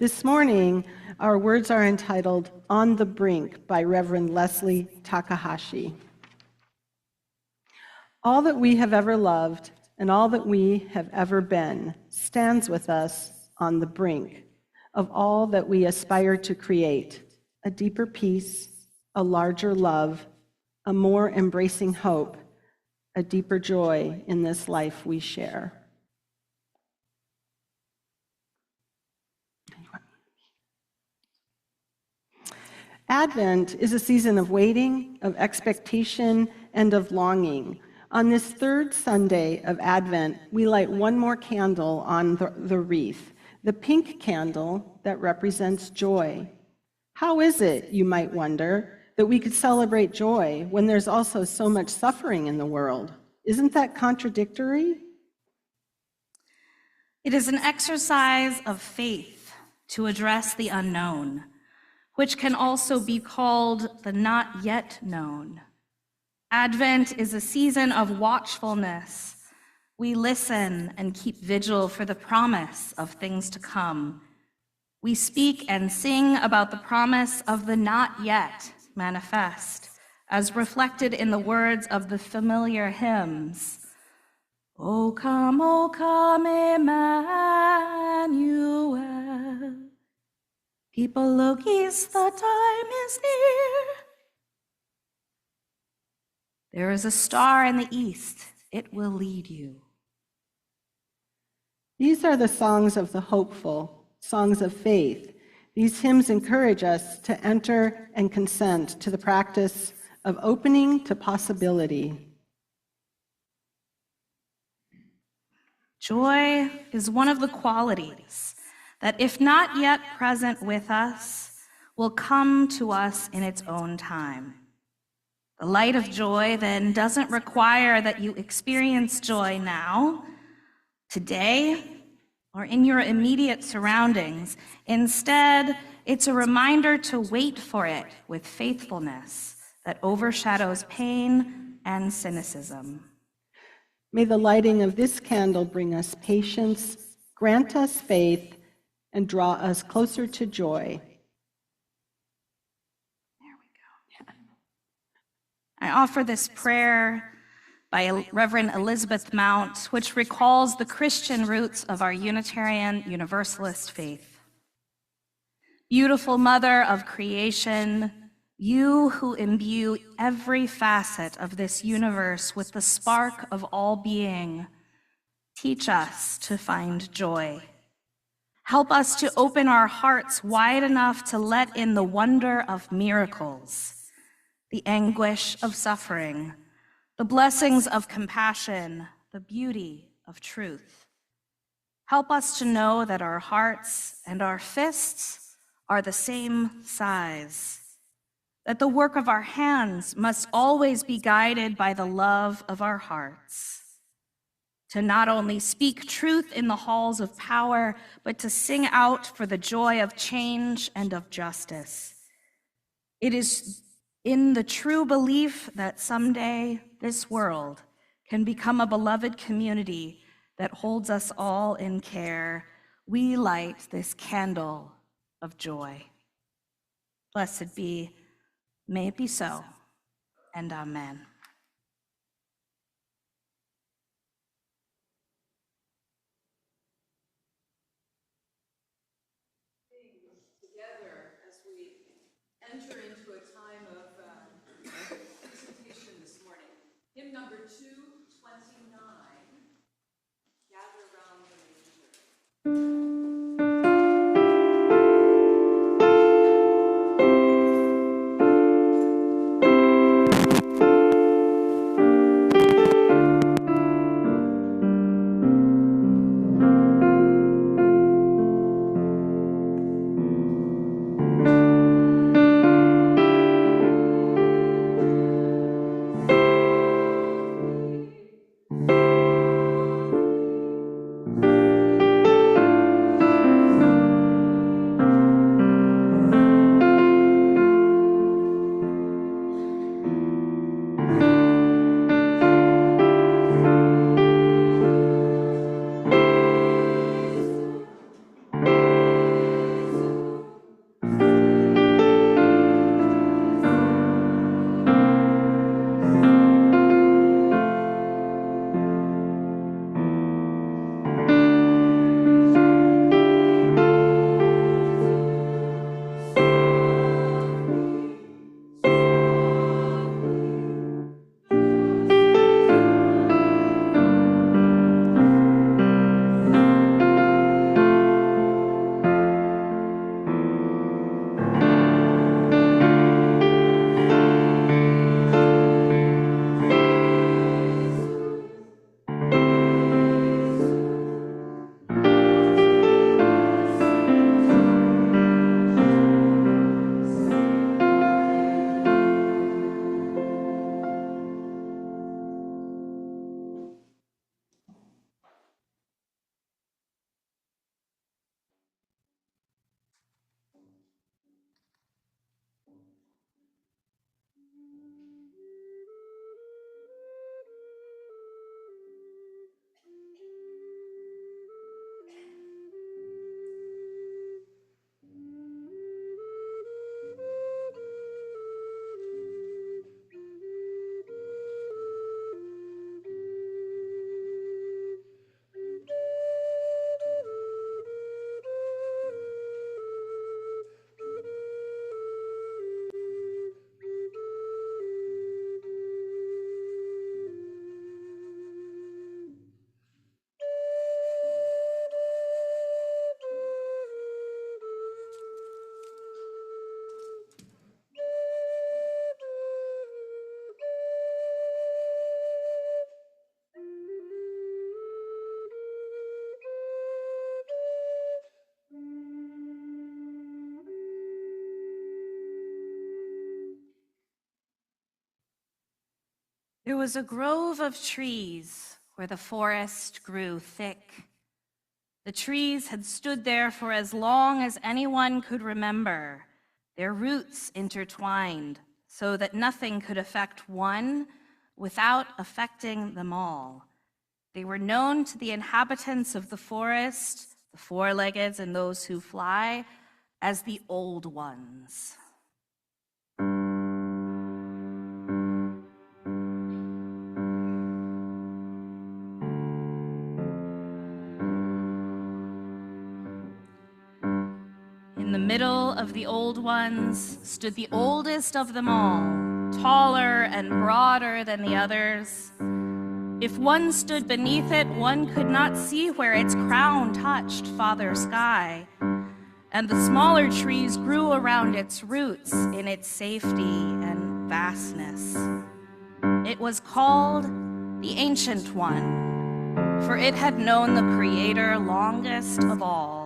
This morning, our words are entitled On the Brink by Reverend Leslie Takahashi. All that we have ever loved and all that we have ever been stands with us on the brink of all that we aspire to create, a deeper peace, a larger love, a more embracing hope, a deeper joy in this life we share. Advent is a season of waiting, of expectation, and of longing. On this third Sunday of Advent, we light one more candle on the wreath, the pink candle that represents joy. How is it, you might wonder, that we could celebrate joy when there's also so much suffering in the world? Isn't that contradictory? It is an exercise of faith to address the unknown, which can also be called the not yet known. Advent is a season of watchfulness. We listen and keep vigil for the promise of things to come. We speak and sing about the promise of the not yet manifest, as reflected in the words of the familiar hymns. O come, Emmanuel. People, look east, the time is near. There is a star in the east, it will lead you. These are the songs of the hopeful, songs of faith. These hymns encourage us to enter and consent to the practice of opening to possibility. Joy is one of the qualities that, if not yet present with us, will come to us in its own time. The light of joy then doesn't require that you experience joy now, today, or in your immediate surroundings. Instead, it's a reminder to wait for it with faithfulness that overshadows pain and cynicism. May the lighting of this candle bring us patience, grant us faith, and draw us closer to joy. There we go. I offer this prayer by Reverend Elizabeth Mount, which recalls the Christian roots of our Unitarian Universalist faith. Beautiful Mother of creation, you who imbue every facet of this universe with the spark of all being, teach us to find joy. Help us to open our hearts wide enough to let in the wonder of miracles, the anguish of suffering, the blessings of compassion, the beauty of truth. Help us to know that our hearts and our fists are the same size, that the work of our hands must always be guided by the love of our hearts, to not only speak truth in the halls of power, but to sing out for the joy of change and of justice. It is in the true belief that someday this world can become a beloved community that holds us all in care, we light this candle of joy. Blessed be, may it be so, and amen. Together as we enter into a time of presentation this morning. Hymn number 229, Gather Round the Manger. There was a grove of trees where the forest grew thick. The trees had stood there for as long as anyone could remember, their roots intertwined so that nothing could affect one without affecting them all. They were known to the inhabitants of the forest, the four-leggeds and those who fly, as the Old Ones. In the middle of the Old Ones stood the oldest of them all, taller and broader than the others. If one stood beneath it, one could not see where its crown touched Father Sky, and the smaller trees grew around its roots in its safety and vastness. It was called the Ancient One, for it had known the Creator longest of all.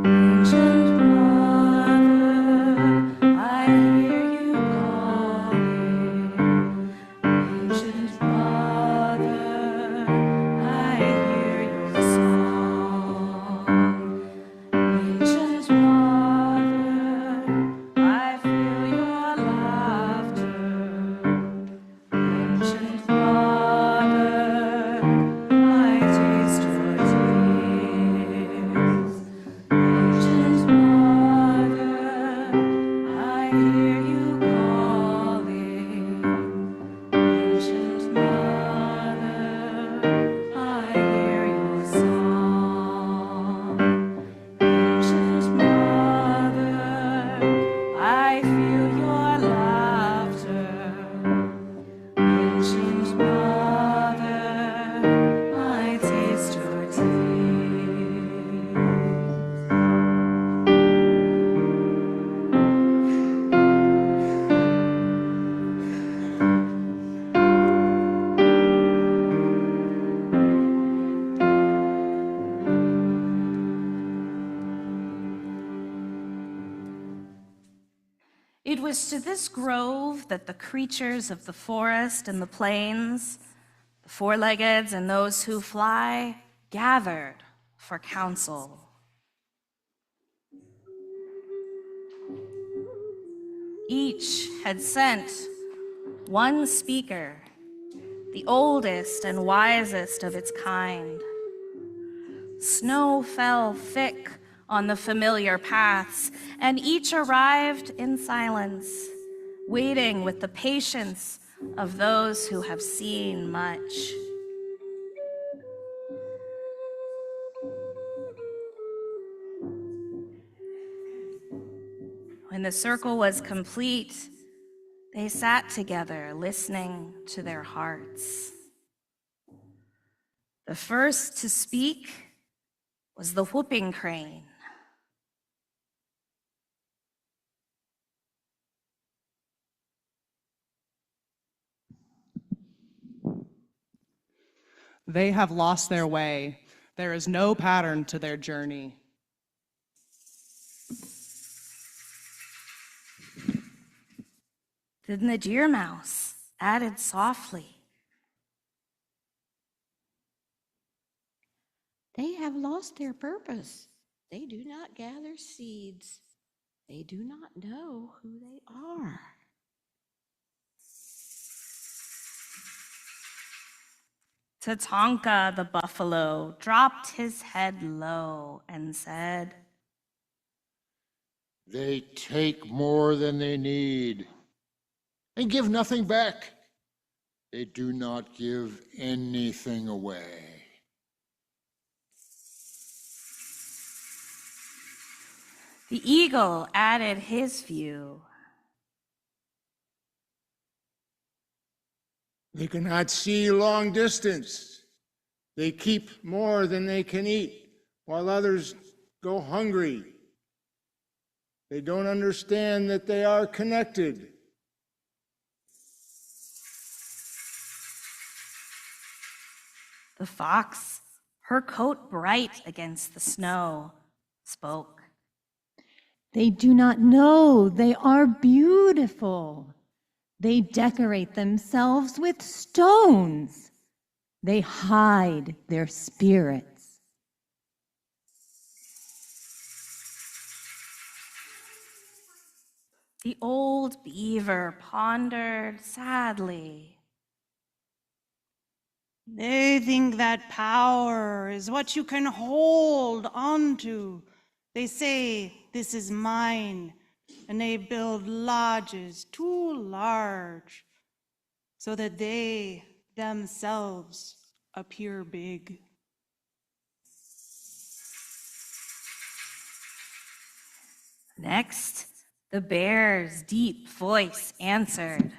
Ancient Mother, I hear you calling. Ancient Mother, I hear your song. Ancient Mother, I feel your laughter. Ancient Mother, I taste your tears. Ancient Mother, I hear you calling. Ancient Mother, I hear your song. Ancient Mother, I feel your laughter. Ancient Mother, I taste your tears. It was to this grove that the creatures of the forest and the plains, the four-leggeds and those who fly, gathered for counsel. Each had sent one speaker, the oldest and wisest of its kind. Snow fell thick on the familiar paths, and each arrived in silence, waiting with the patience of those who have seen much. When the circle was complete, they sat together, listening to their hearts. The first to speak was the whooping crane. They have lost their way. There is no pattern to their journey. Then the deer mouse added softly, They have lost their purpose. They do not gather seeds. They do not know who they are. Tatanka the buffalo dropped his head low and said, They take more than they need and give nothing back. They do not give anything away. The eagle added his view. They cannot see long distance. They keep more than they can eat, while others go hungry. They don't understand that they are connected. The fox, her coat bright against the snow, spoke. They do not know they are beautiful. They decorate themselves with stones. They hide their spirits. The old beaver pondered sadly. They think that power is what you can hold onto. They say, "This is mine," and they build lodges too large so that they themselves appear big. Next, the bear's deep voice answered.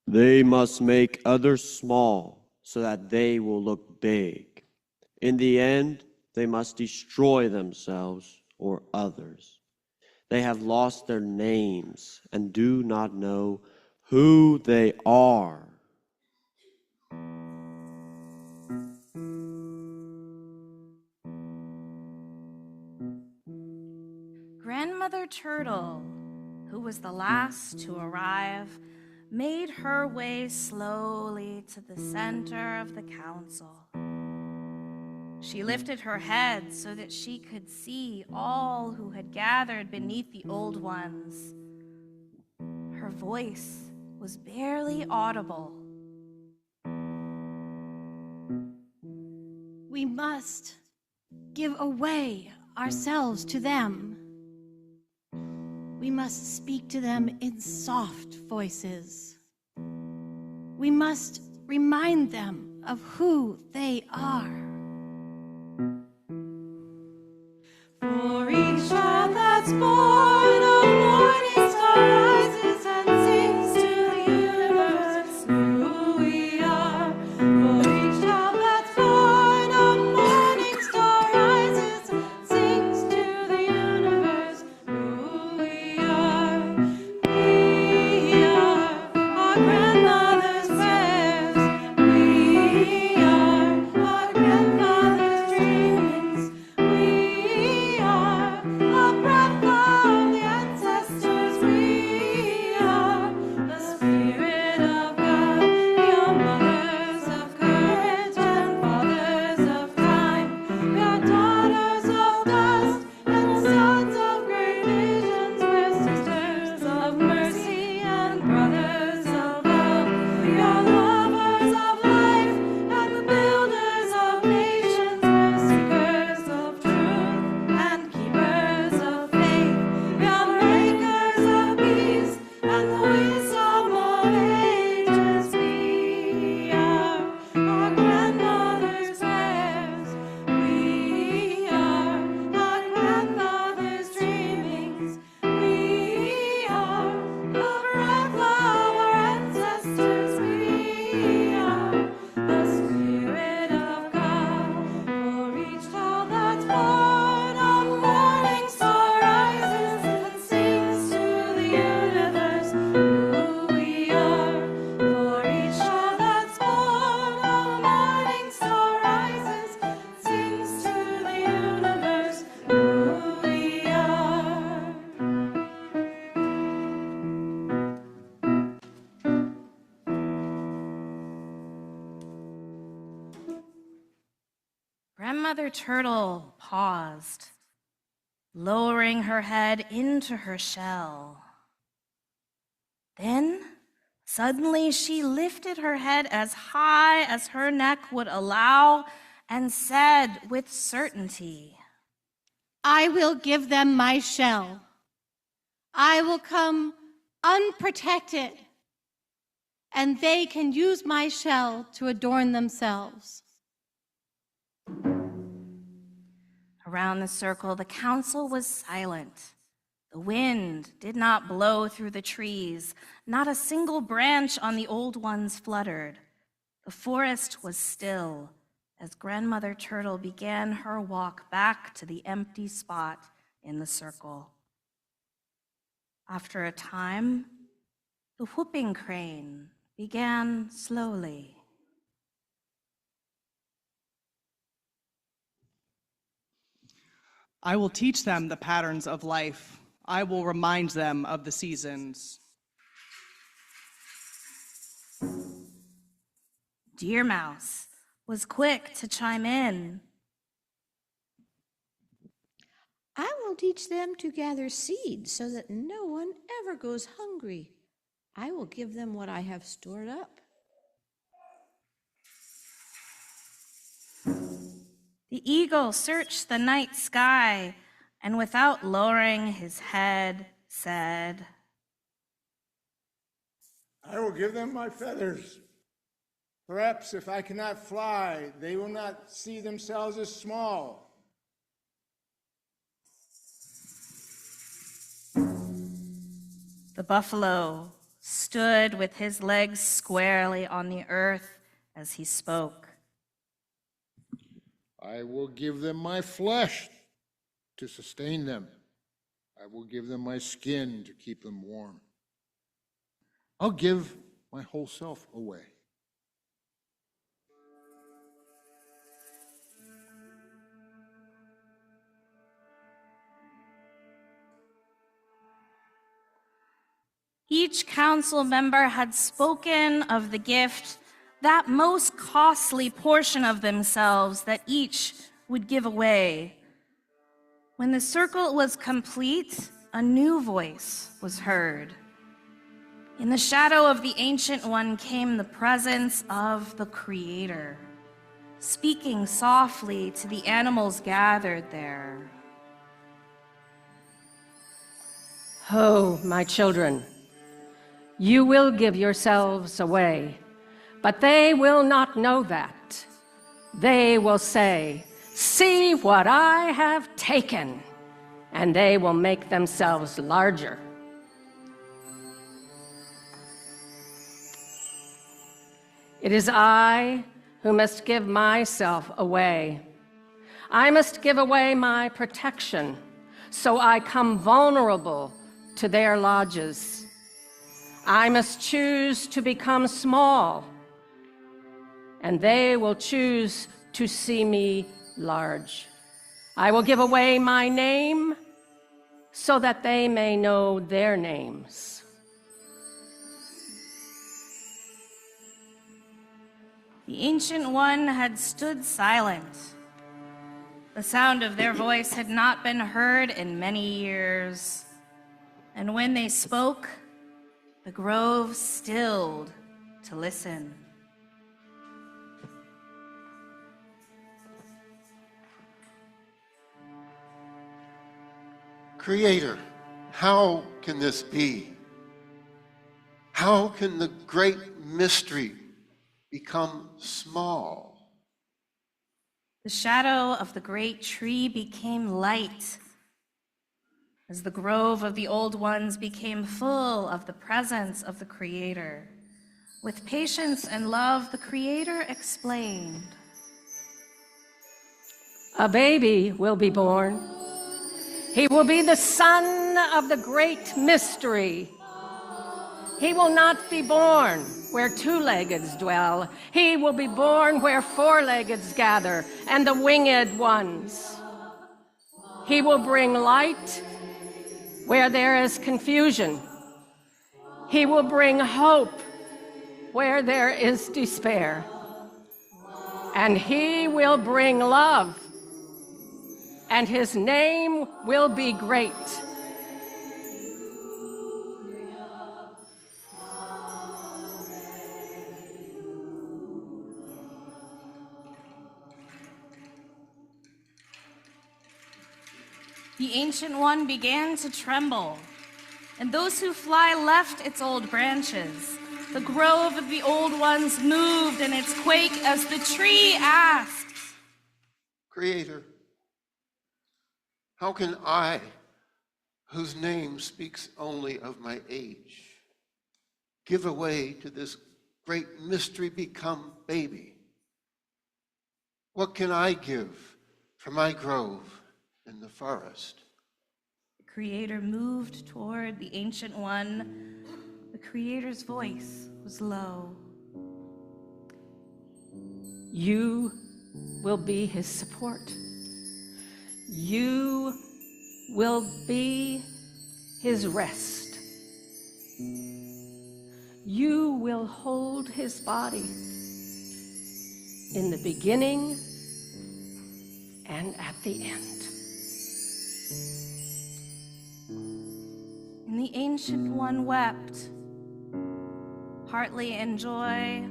They must make others small so that they will look big. In the end, they must destroy themselves or others. They have lost their names and do not know who they are. Grandmother Turtle, who was the last to arrive, made her way slowly to the center of the council. She lifted her head so that she could see all who had gathered beneath the old ones. Her voice was barely audible. We must give away ourselves to them. We must speak to them in soft voices. We must remind them of who they are. For each child that's born, a morning star rises and sings to the universe who we are. For each child that's born, a morning star rises and sings to the universe who we are. We are our grandmother's prayers. We are our grandfather's dreamings. We are a breath of the ancestors. We are the Spirit of God. We are mothers of courage and fathers of time. We are daughters of dust and sons of great visions. We're sisters of mercy and brothers of love. We are lovers of life and the builders of nations. We're seekers of truth and keepers of faith. We are makers of peace and the wisdom of ages. We are our grandmother's prayers. We are our grandmother's dreamings. We are the breath of our ancestors. We are the Spirit of God. For each child that's born, a morning star rises and sings to the universe who we are. For each child that's born, a morning star rises and sings to the universe who we are. Grandmother Turtle paused, lowering her head into her shell. Then, suddenly, she lifted her head as high as her neck would allow and said with certainty, I will give them my shell. I will come unprotected, and they can use my shell to adorn themselves. Around the circle, the council was silent. The wind did not blow through the trees. Not a single branch on the old ones fluttered. The forest was still as Grandmother Turtle began her walk back to the empty spot in the circle. After a time, the whooping crane began slowly. I will teach them the patterns of life. I will remind them of the seasons. Deer Mouse was quick to chime in. I will teach them to gather seeds so that no one ever goes hungry. I will give them what I have stored up. The eagle searched the night sky and without lowering his head said, I will give them my feathers. Perhaps if I cannot fly, they will not see themselves as small. The buffalo stood with his legs squarely on the earth as he spoke. I will give them my flesh to sustain them. I will give them my skin to keep them warm. I'll give my whole self away. Each council member had spoken of the gift, that most costly portion of themselves that each would give away. When the circle was complete, a new voice was heard. In the shadow of the Ancient One came the presence of the Creator, speaking softly to the animals gathered there. Oh, my children, you will give yourselves away, but they will not know that. They will say, "See what I have taken," and they will make themselves larger. It is I who must give myself away. I must give away my protection, so I come vulnerable to their lodges. I must choose to become small, and they will choose to see me large. I will give away my name so that they may know their names. The Ancient One had stood silent. The sound of their voice had not been heard in many years, and when they spoke, the grove stilled to listen. Creator, how can this be? How can the great mystery become small? The shadow of the great tree became light as the grove of the old ones became full of the presence of the Creator. With patience and love, the Creator explained. A baby will be born. He will be the son of the great mystery. He will not be born where two-leggeds dwell. He will be born where four-leggeds gather and the winged ones. He will bring light where there is confusion. He will bring hope where there is despair. And he will bring love, and his name will be great. The Ancient One began to tremble, and those who fly left its old branches. The grove of the old ones moved in its quake as the tree asked, Creator, how can I, whose name speaks only of my age, give away to this great mystery become baby? What can I give for my grove in the forest? The Creator moved toward the Ancient One. The Creator's voice was low. You will be his support. You will be his rest. You will hold his body. in the beginning and at the end. And the Ancient One wept, partly in joy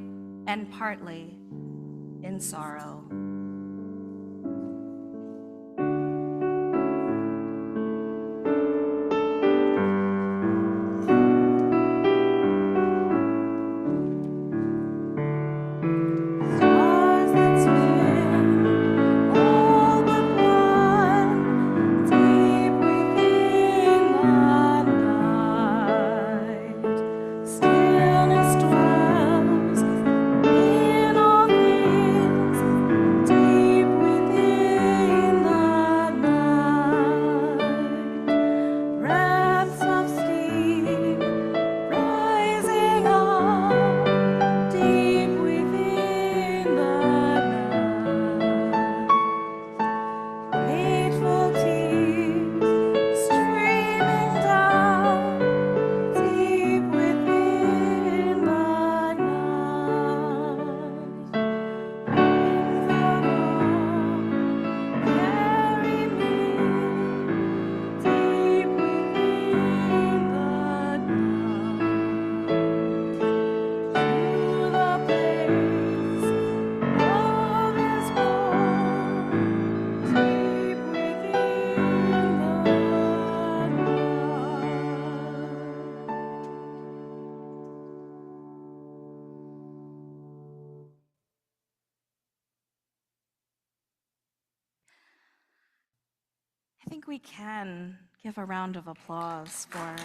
and partly in sorrow. Stars that swim, all but one, deep within the night. Stillness dwells in all things, deep within the night. Wraps of steam rising up, deep within the night. Grateful tears streaming down, deep within the night. Winds of all carry me, deep within the night. To the place love is born, deep within the I think we can give a round of applause for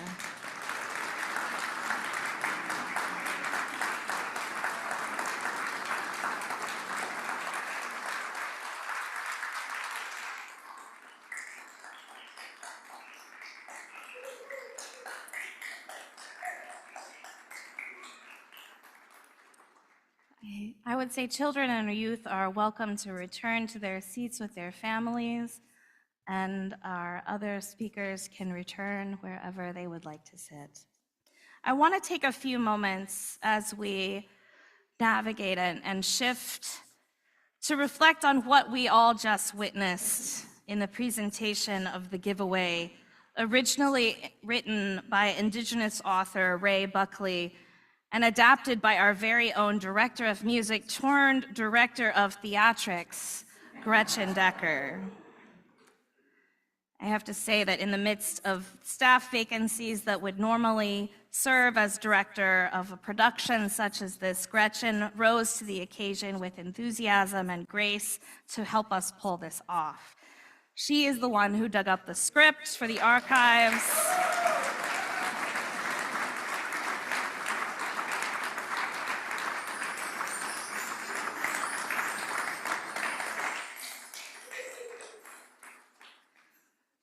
I would say children and youth are welcome to return to their seats with their families, and our other speakers can return wherever they would like to sit. I want to take a few moments as we navigate and shift to reflect on what we all just witnessed in the presentation of the giveaway, originally written by Indigenous author Ray Buckley and adapted by our very own director of music turned director of theatrics, Gretchen Dekker. I have to say that in the midst of staff vacancies that would normally serve as director of a production such as this, Gretchen rose to the occasion with enthusiasm and grace to help us pull this off. She is the one who dug up the script for the archives.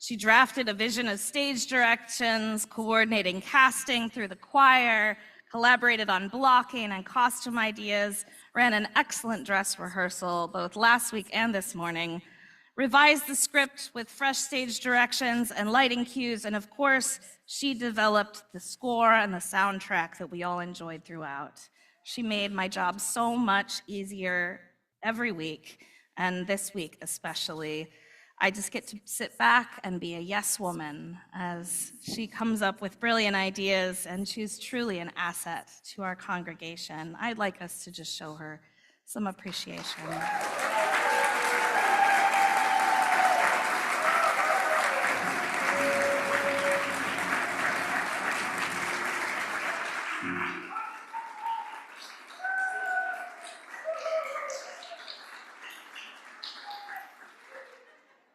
She drafted a vision of stage directions, coordinating casting through the choir, collaborated on blocking and costume ideas, ran an excellent dress rehearsal both last week and this morning, revised the script with fresh stage directions and lighting cues, and of course, she developed the score and the soundtrack that we all enjoyed throughout. She made my job so much easier every week, and this week especially. I just get to sit back and be a yes woman as she comes up with brilliant ideas, and she's truly an asset to our congregation. I'd like us to just show her some appreciation.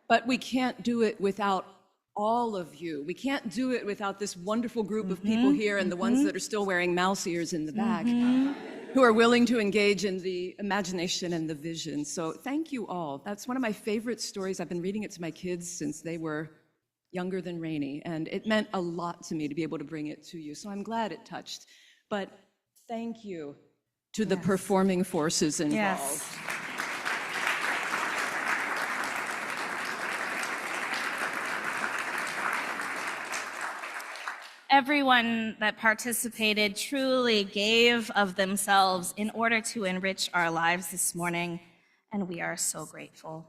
But we can't do it without all of you. We can't do it without this wonderful group of people here and the ones that are still wearing mouse ears in the back, who are willing to engage in the imagination and the vision. So thank you all. That's one of my favorite stories. I've been reading it to my kids since they were younger than Rainey, and it meant a lot to me to be able to bring it to you. So I'm glad it touched. But thank you to the performing forces involved. Yes. Everyone that participated truly gave of themselves in order to enrich our lives this morning. and we are so grateful.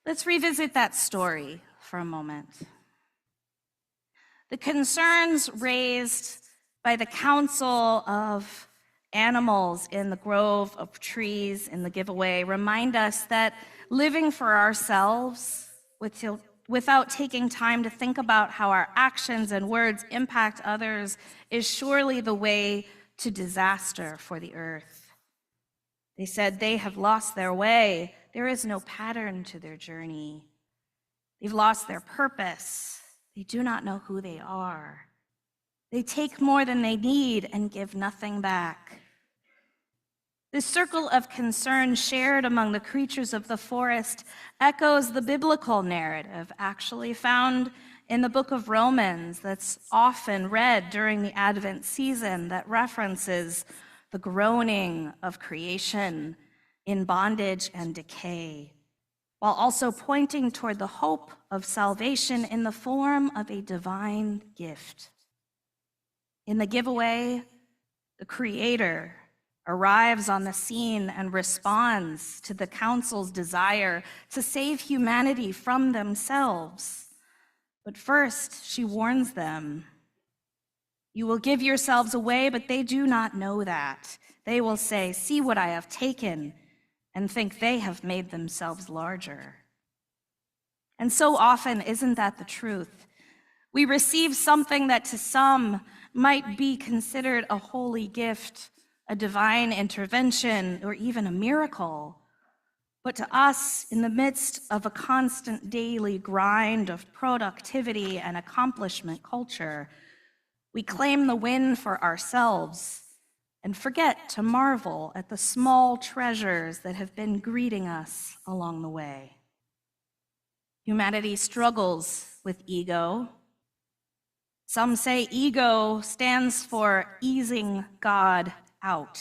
Let's revisit that story for a moment. The concerns raised by the council of animals in the grove of trees in the giveaway remind us that living for ourselves without taking time to think about how our actions and words impact others is surely the way to disaster for the earth. They said they have lost their way. There is no pattern to their journey. They've lost their purpose. They do not know who they are. They take more than they need and give nothing back. This circle of concern shared among the creatures of the forest echoes the biblical narrative actually found in the book of Romans that's often read during the Advent season that references the groaning of creation in bondage and decay, while also pointing toward the hope of salvation in the form of a divine gift. In the giveaway, the Creator arrives on the scene and responds to the council's desire to save humanity from themselves. But first, she warns them, "You will give yourselves away, but they do not know that. They will say, 'See what I have taken,' and think they have made themselves larger." And so often, isn't that the truth? We receive something that to some might be considered a holy gift, a divine intervention, or even a miracle. But to us, in the midst of a constant daily grind of productivity and accomplishment culture, we claim the win for ourselves and forget to marvel at the small treasures that have been greeting us along the way. Humanity struggles with ego. Some say ego stands for easing God out.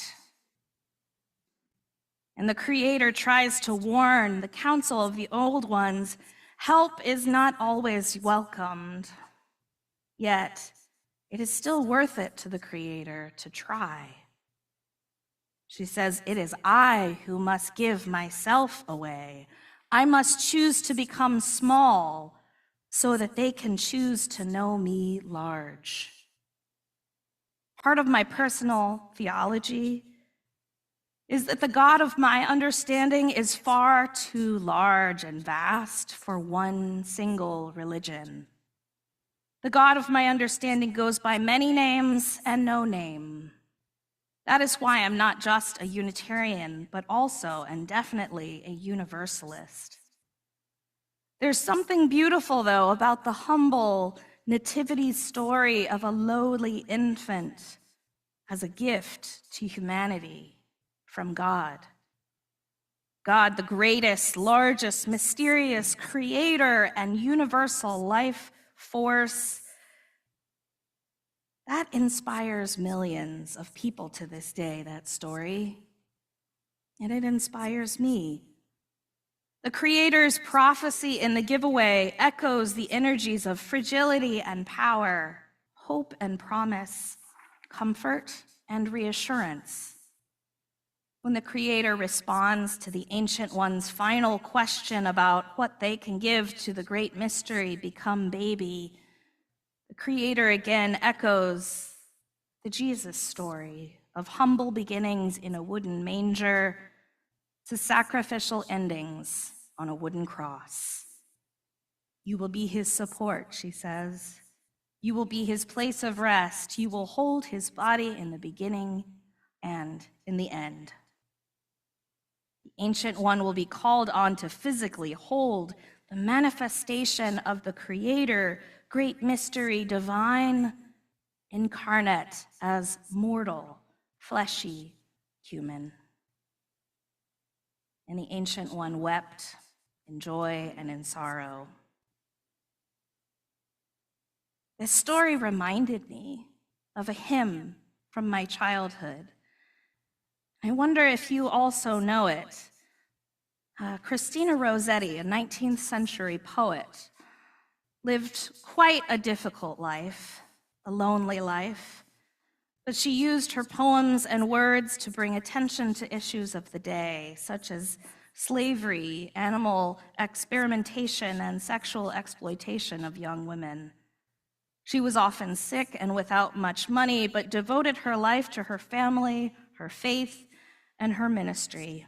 And the Creator tries to warn the council of the old ones, help is not always welcomed. Yet, it is still worth it to the Creator to try. She says, "It is I who must give myself away. I must choose to become small so that they can choose to know me large." Part of my personal theology is that the God of my understanding is far too large and vast for one single religion. The God of my understanding goes by many names and no name. That is why I'm not just a Unitarian, but also and definitely a Universalist. There's something beautiful, though, about the humble nativity story of a lowly infant as a gift to humanity from God. God, the greatest, largest, mysterious creator and universal life force, that inspires millions of people to this day, that story. And it inspires me. The Creator's prophecy in the giveaway echoes the energies of fragility and power, hope and promise, comfort and reassurance. When the Creator responds to the Ancient One's final question about what they can give to the great mystery, become baby, the Creator again echoes the Jesus story of humble beginnings in a wooden manger to sacrificial endings on a wooden cross. You will be his support, she says. You will be his place of rest. You will hold his body in the beginning and in the end. The Ancient One will be called on to physically hold the manifestation of the Creator, great mystery, divine, incarnate as mortal, fleshy, human. And the Ancient One wept in joy and in sorrow. This story reminded me of a hymn from my childhood. I wonder if you also know it. Christina Rossetti, a 19th century poet, lived quite a difficult life, a lonely life. But she used her poems and words to bring attention to issues of the day, such as slavery, animal experimentation, and sexual exploitation of young women. She was often sick and without much money, but devoted her life to her family, her faith, and her ministry.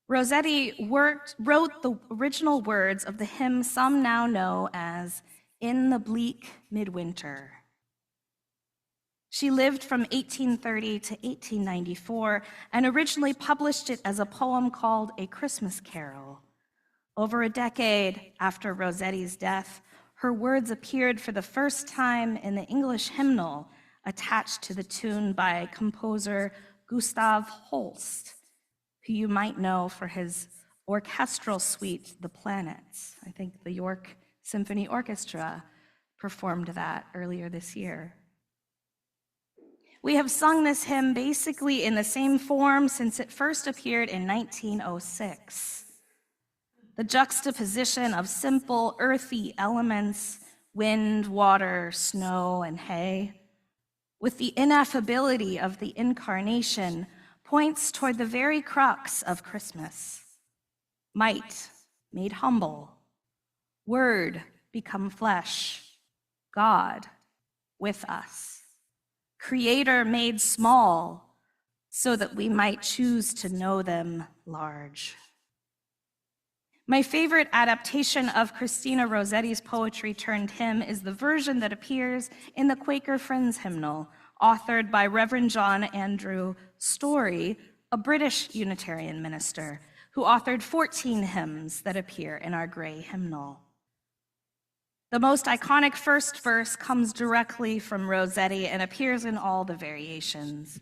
Rossetti wrote the original words of the hymn some now know as "In the Bleak Midwinter." She lived from 1830 to 1894 and originally published it as a poem called A Christmas Carol. Over a decade after Rossetti's death, her words appeared for the first time in the English hymnal attached to the tune by composer Gustav Holst, who you might know for his orchestral suite, The Planets. I think the York Symphony Orchestra performed that earlier this year. We have sung this hymn basically in the same form since it first appeared in 1906. The juxtaposition of simple, earthy elements, wind, water, snow, and hay, with the ineffability of the incarnation, points toward the very crux of Christmas. Might made humble, Word become flesh, God with us, Creator made small, so that we might choose to know them large. My favorite adaptation of Christina Rossetti's poetry turned hymn is the version that appears in the Quaker Friends hymnal, authored by Reverend John Andrew Story, a British Unitarian minister, who authored 14 hymns that appear in our gray hymnal. The most iconic first verse comes directly from Rossetti and appears in all the variations.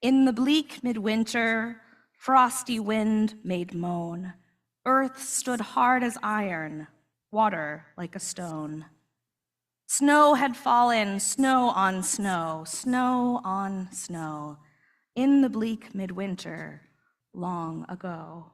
In the bleak midwinter, frosty wind made moan. Earth stood hard as iron, water like a stone. Snow had fallen, snow on snow, snow on snow, in the bleak midwinter, long ago.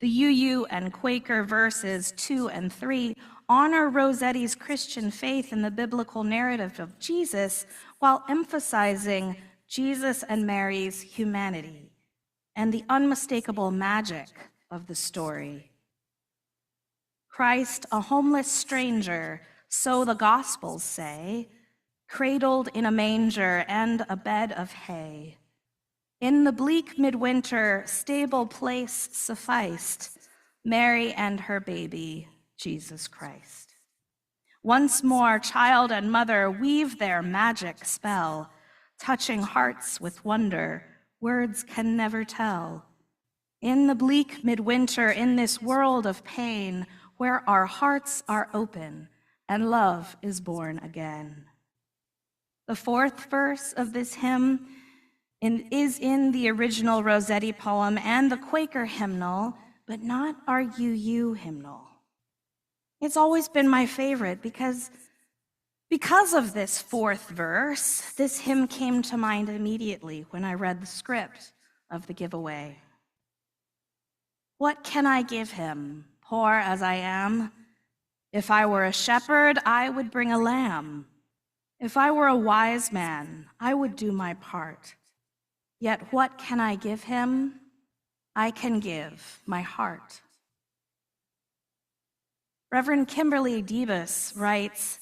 The UU and Quaker verses 2 and 3 honor Rossetti's Christian faith in the biblical narrative of Jesus while emphasizing Jesus and Mary's humanity and the unmistakable magic of the story. Christ, a homeless stranger, so the Gospels say, cradled in a manger and a bed of hay. In the bleak midwinter, stable place sufficed, Mary and her baby, Jesus Christ. Once more, child and mother weave their magic spell, touching hearts with wonder, words can never tell. In the bleak midwinter, in this world of pain, where our hearts are open and love is born again. The fourth verse of this hymn is in the original Rossetti poem and the Quaker hymnal, but not our UU hymnal. It's always been my favorite because of this fourth verse, this hymn came to mind immediately when I read the script of the giveaway. What can I give him, poor as I am? If I were a shepherd, I would bring a lamb. If I were a wise man, I would do my part. Yet what can I give him? I can give my heart. Reverend Kimberly Debus writes,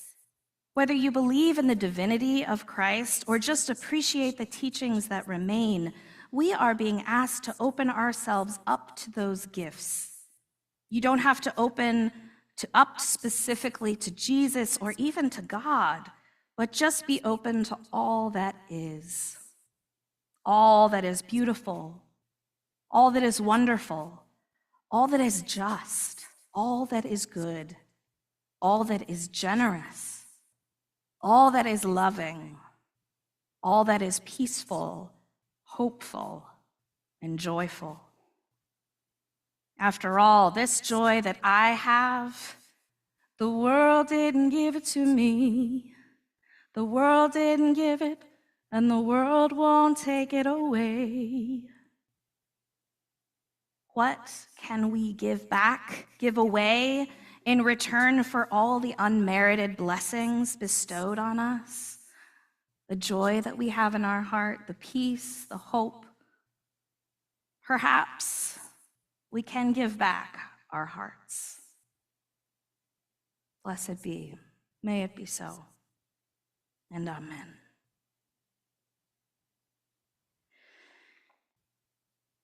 whether you believe in the divinity of Christ or just appreciate the teachings that remain, we are being asked to open ourselves up to those gifts. You don't have to open up specifically to Jesus or even to God, but just be open to all that is beautiful, all that is wonderful, all that is just, all that is good, all that is generous, all that is loving, all that is peaceful, hopeful, and joyful. After all, this joy that I have, the world didn't give it to me. The world didn't give it, and the world won't take it away. What can we give back, give away, in return for all the unmerited blessings bestowed on us? The the joy that we have in our heart, the peace, the hope. Perhaps we can give back our hearts. Blessed be. May it be so. And amen.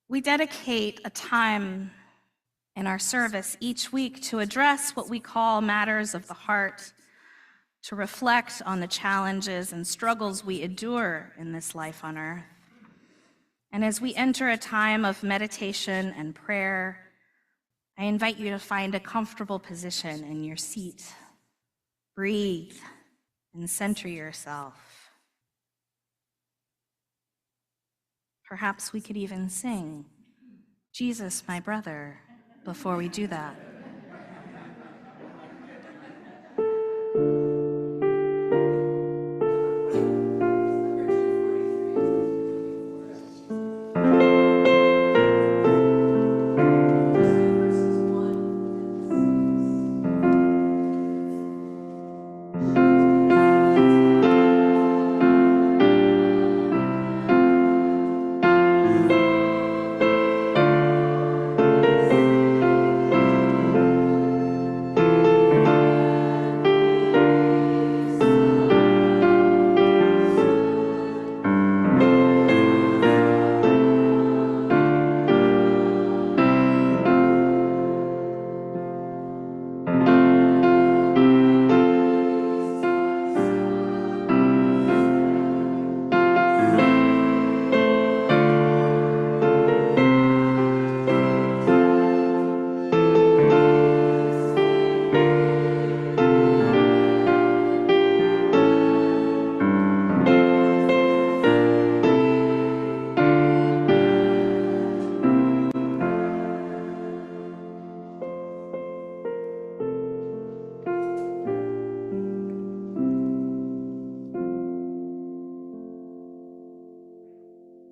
We dedicate a time in our service each week to address what we call matters of the heart, to reflect on the challenges and struggles we endure in this life on earth. And as we enter a time of meditation and prayer, I invite you to find a comfortable position in your seat. Breathe and center yourself. Perhaps we could even sing, Jesus, my brother, before we do that.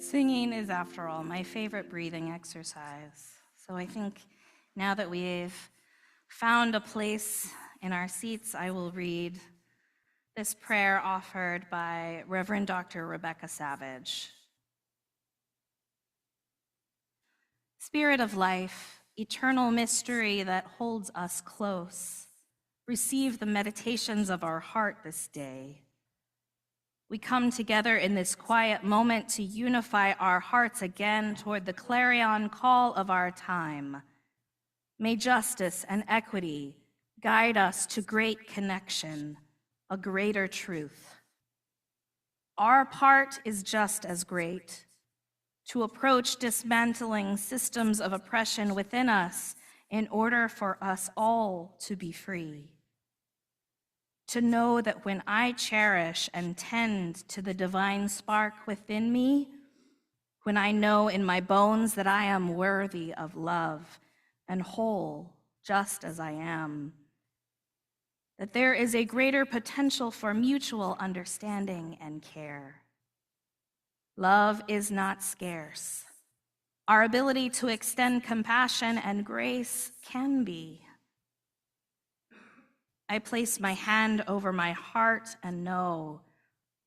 Singing is, after all, my favorite breathing exercise. So I think now that we've found a place in our seats, I will read this prayer offered by Reverend Dr. Rebecca Savage. Spirit of life, eternal mystery that holds us close, receive the meditations of our heart this day. We come together in this quiet moment to unify our hearts again toward the clarion call of our time. May justice and equity guide us to great connection, a greater truth. Our part is just as great, to approach dismantling systems of oppression within us in order for us all to be free. To know that when I cherish and tend to the divine spark within me, when I know in my bones that I am worthy of love and whole just as I am, that there is a greater potential for mutual understanding and care. Love is not scarce. Our ability to extend compassion and grace can be. I place my hand over my heart and know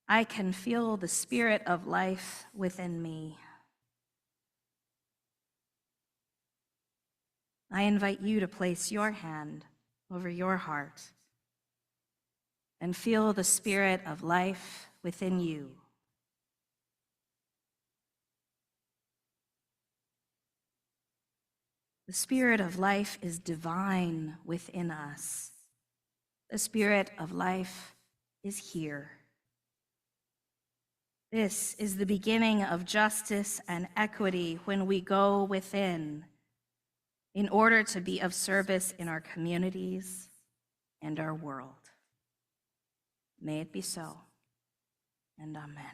I can feel the spirit of life within me. I invite you to place your hand over your heart and feel the spirit of life within you. The spirit of life is divine within us. The spirit of life is here. This is the beginning of justice and equity when we go within in order to be of service in our communities and our world. May it be so, and amen.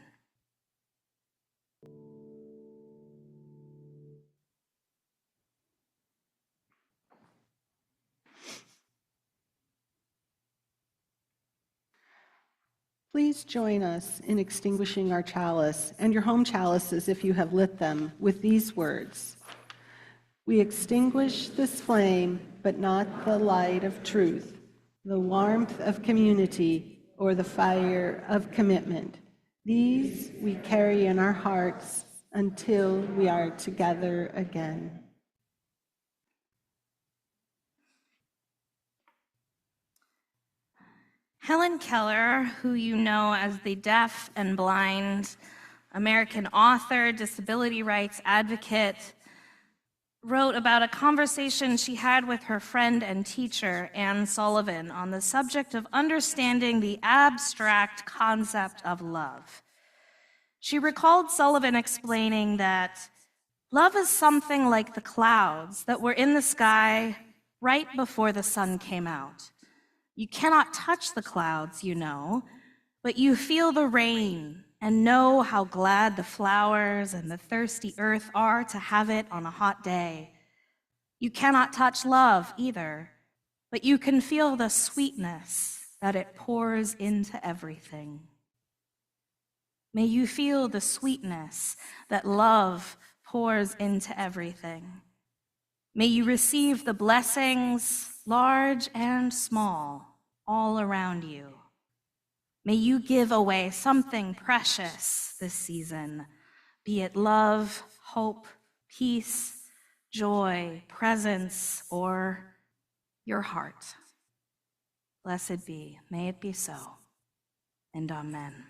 Please join us in extinguishing our chalice and your home chalices if you have lit them with these words. We extinguish this flame, but not the light of truth, the warmth of community, or the fire of commitment. These we carry in our hearts until we are together again. Helen Keller, who you know as the deaf and blind American author, disability rights advocate, wrote about a conversation she had with her friend and teacher, Anne Sullivan, on the subject of understanding the abstract concept of love. She recalled Sullivan explaining that love is something like the clouds that were in the sky right before the sun came out. You cannot touch the clouds, you know, but you feel the rain and know how glad the flowers and the thirsty earth are to have it on a hot day. You cannot touch love either, but you can feel the sweetness that it pours into everything. May you feel the sweetness that love pours into everything. May you receive the blessings, large and small, all around you. May you give away something precious this season, be it love, hope, peace, joy, presence, or your heart. Blessed be, may it be so, and amen.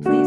Please